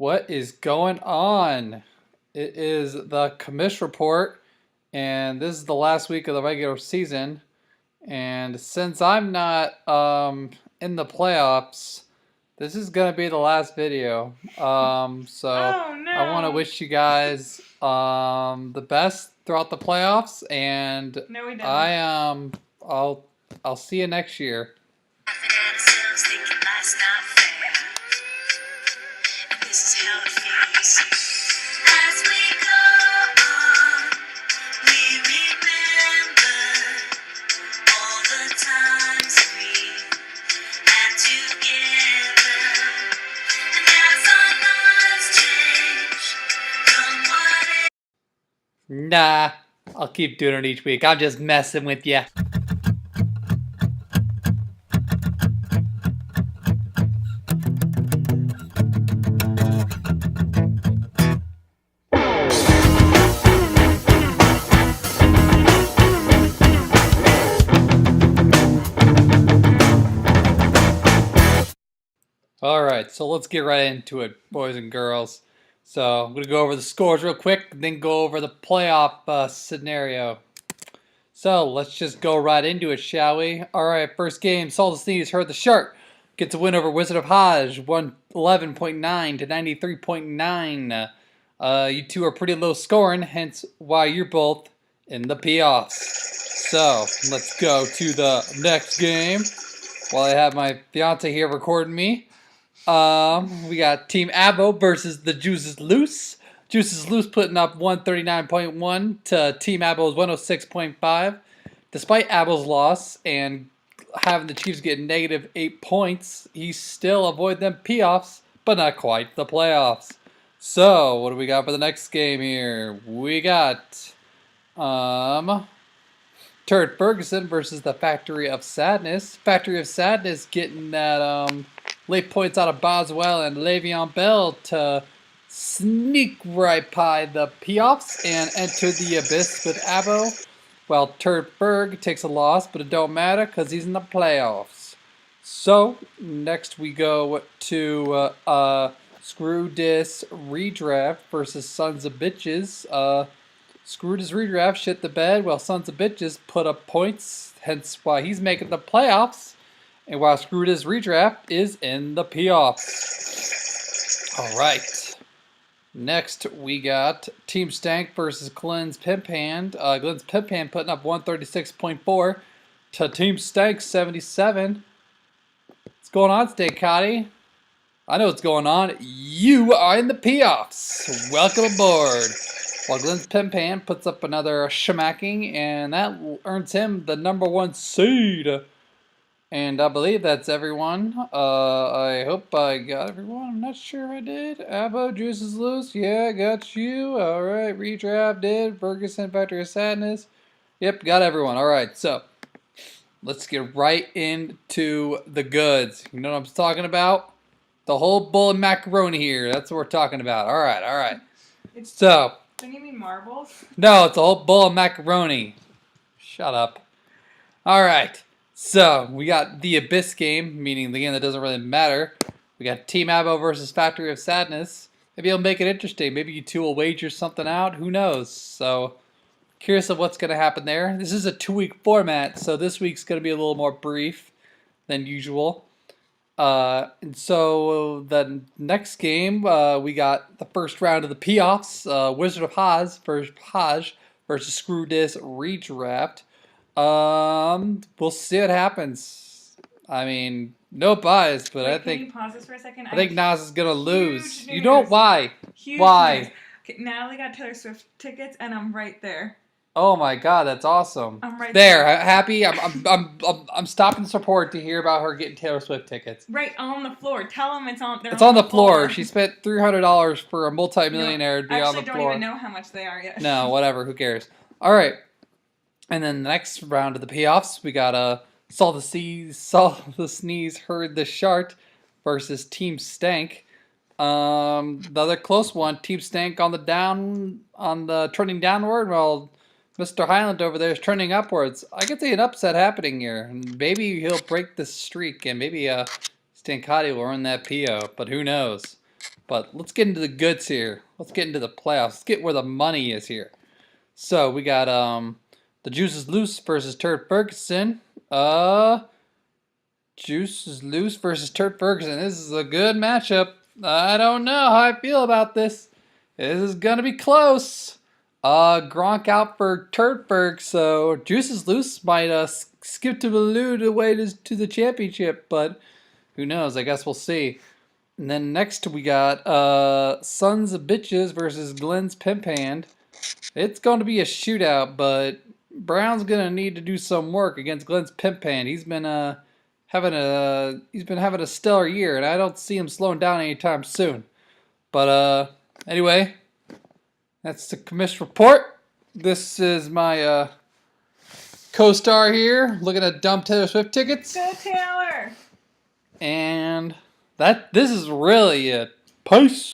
What is going on? It is the Commish Report, and this is the last week of the regular season. And since I'm not in the playoffs, this is gonna be the last video. So Oh I want to no! wish you guys the best throughout the playoffs, and No, we didn't. I'll see you next year. Nah, I'll keep doing it each week. I'm just messing with you. Alright, so let's get right into it, boys and girls. So I'm going to go over the scores real quick, and then go over the playoff scenario. So let's just go right into it, shall we? Alright, first game, Salt of Sneeze heard the Shark. Gets a win over Wizard of Hajj, 111.9 to 93.9. You two are pretty low scoring, hence why you're both in the playoffs. So let's go to the next game. While I have my fiance here recording me. We got Team Abo versus the Juices Loose. Juices Loose putting up 139.1 to Team Abo's 106.5. Despite Abo's loss and having the Chiefs get negative 8 points, he still avoided them playoffs, but not quite the playoffs. So, what do we got for the next game here? We got Turd Ferguson versus the Factory of Sadness. Factory of Sadness getting that late points out of Boswell and Le'Veon Bell to sneak right by the playoffs and enter the abyss with Abo. While Turd Ferg takes a loss, but it don't matter because he's in the playoffs. So next we go to Screw Dis Redraft versus Sons of Bitches. Screwed his redraft shit the bed while Sons of Bitches put up points, hence why he's making the playoffs, and while Screwed his redraft is in the playoffs. Alright. Next we got Team Stank versus Glenn's Pimp Hand. Glenn's Pimp Hand putting up 136.4 to Team Stank 77. What's going on, Stank Cotty? I know what's going on. You are in the playoffs. Welcome aboard. While Glenn's Pimp Hand puts up another smacking, and that earns him the #1 seed. And I believe that's everyone. I hope I got everyone. I'm not sure if I did. Abo, Juices Loose. Yeah, I got you. Alright, redraft did. Ferguson, Factory of Sadness. Yep, got everyone. Alright, so let's get right into the goods. You know what I'm talking about? The whole bowl of macaroni here. That's what we're talking about. Alright. So... Don't you mean marbles? No, it's a whole bowl of macaroni. Shut up. Alright, so we got the Abyss game, meaning the game that doesn't really matter. We got Team Abo versus Factory of Sadness. Maybe it'll make it interesting. Maybe you two will wager something out. Who knows? So, curious of what's going to happen there. This is a 2-week format, so this week's going to be a little more brief than usual. And so the next game, we got the first round of the playoffs, Wizard of Hajj versus Screw Dis Redraft. We'll see what happens. I mean, no bias, but Wait, can you pause this for a second? I think Nas is gonna lose. News. You know why? Huge why? News. Okay, Natalie got Taylor Swift tickets, and I'm right there. Oh my God, that's awesome! I'm right there. Happy. I'm stopping support to hear about her getting Taylor Swift tickets. Right on the floor. Tell them it's on. It's on the floor. She spent $300 for a multi-millionaire to be on the floor. I don't even know how much they are yet. No, whatever. Who cares? All right. And then the next round of the playoffs, we got Saw the Sneeze Heard the Shark versus Team Stank. The other close one, Team Stank on the trending downward, while Mr. Highland over there is trending upwards. I can see an upset happening here. And maybe he'll break the streak, and maybe Stankati will earn that PO, but who knows? But let's get into the goods here. Let's get into the playoffs. Let's get where the money is here. So we got the Juice is Loose versus Turd Ferguson. Juice is Loose versus Turd Ferguson. This is a good matchup. I don't know how I feel about this. This is gonna be close. Gronk out for Turtberg, so Juice is Loose might skip to the way to the championship, but who knows? I guess we'll see. And then next we got Sons of Bitches versus Glenn's Pimp Hand. It's going to be a shootout, but Brown's gonna need to do some work against Glenn's Pimp Hand. He's been having a stellar year, and I don't see him slowing down anytime soon. But anyway. That's the Commish Report. This is my co-star here, looking at dumb Taylor Swift tickets. Go Taylor! And this is really it. Peace.